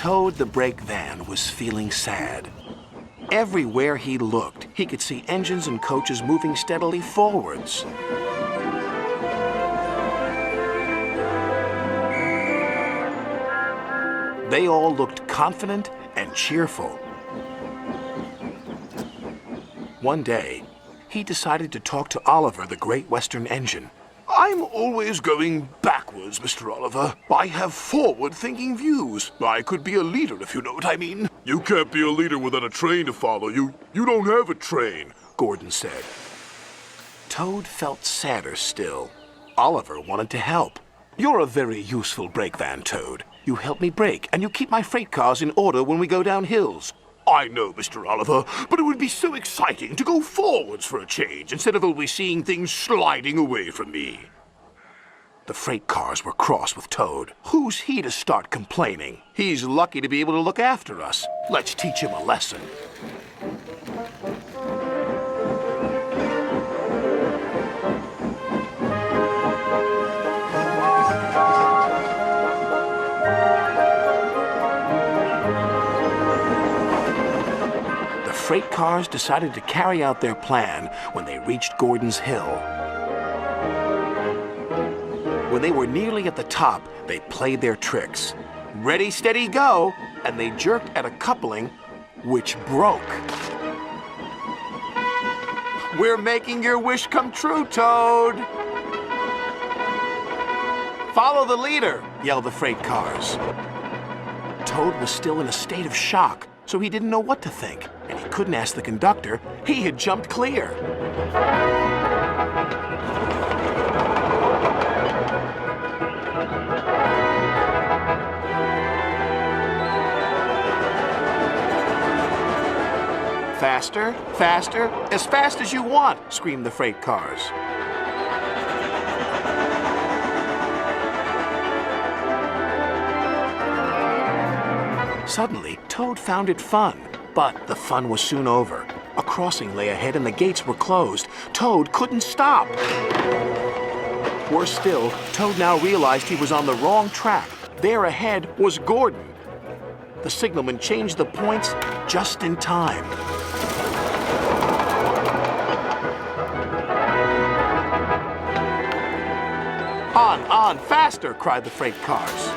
Toad the brake van was feeling sad. Everywhere he looked, he could see engines and coaches moving steadily forwards. They all looked confident and cheerful. One day, he decided to talk to Oliver, the Great Western Engine. I'm always going backwards, Mr. Oliver. I have forward-thinking views. I could be a leader, if you know what I mean. You can't be a leader without a train to follow. You don't have a train, Gordon said. Toad felt sadder still. Oliver wanted to help. You're a very useful brake van, Toad. You help me brake, and you keep my freight cars in order when we go down hills. I know, Mr. Oliver, but it would be so exciting to go forwards for a change instead of always seeing things sliding away from me. The freight cars were cross with Toad. Who's he to start complaining? He's lucky to be able to look after us. Let's teach him a lesson. The freight cars decided to carry out their plan when they reached Gordon's Hill. When they were nearly at the top, they played their tricks. Ready, steady, go! And they jerked at a coupling, which broke. We're making your wish come true, Toad! Follow the leader, yelled the freight cars. Toad was still in a state of shock, so he didn't know what to think, and he couldn't ask the conductor. He had jumped clear. Faster, faster, as fast as you want, screamed the freight cars. Suddenly, Toad found it fun, but the fun was soon over. A crossing lay ahead and the gates were closed. Toad couldn't stop. Worse still, Toad now realized he was on the wrong track. There ahead was Gordon. The signalman changed the points just in time. On, faster, cried the freight cars.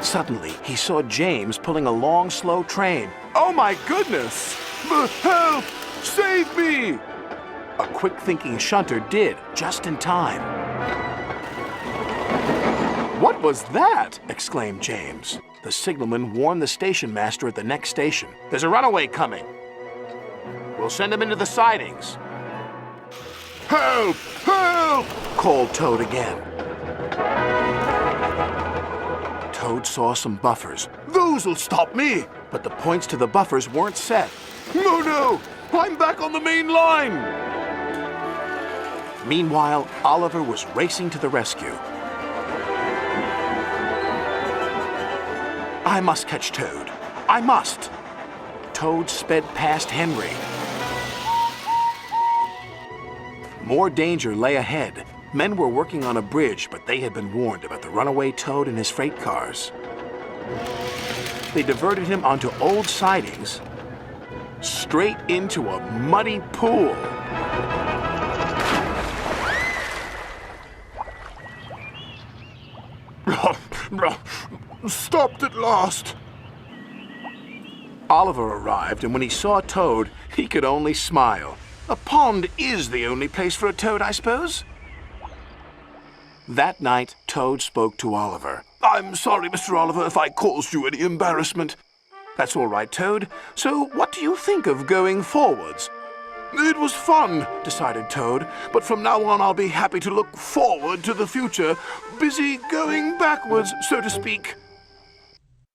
Suddenly, he saw James pulling a long, slow train. Oh my goodness! Help! Save me! A quick-thinking shunter did, just in time. What was that? Exclaimed James. The signalman warned the station master at the next station. There's a runaway coming. We'll send him into the sidings. Help! Help! Called Toad again. Toad saw some buffers. Those'll stop me! But the points to the buffers weren't set. No! I'm back on the main line! Meanwhile, Oliver was racing to the rescue. I must catch Toad. I must! Toad sped past Henry. More danger lay ahead. Men were working on a bridge, but they had been warned about the runaway Toad and his freight cars. They diverted him onto old sidings, straight into a muddy pool. Stopped at last. Oliver arrived, and when he saw Toad, he could only smile. A pond is the only place for a toad, I suppose? That night, Toad spoke to Oliver. I'm sorry, Mr. Oliver, if I caused you any embarrassment. That's all right, Toad. So what do you think of going forwards? It was fun, decided Toad, but from now on I'll be happy to look forward to the future, busy going backwards, so to speak.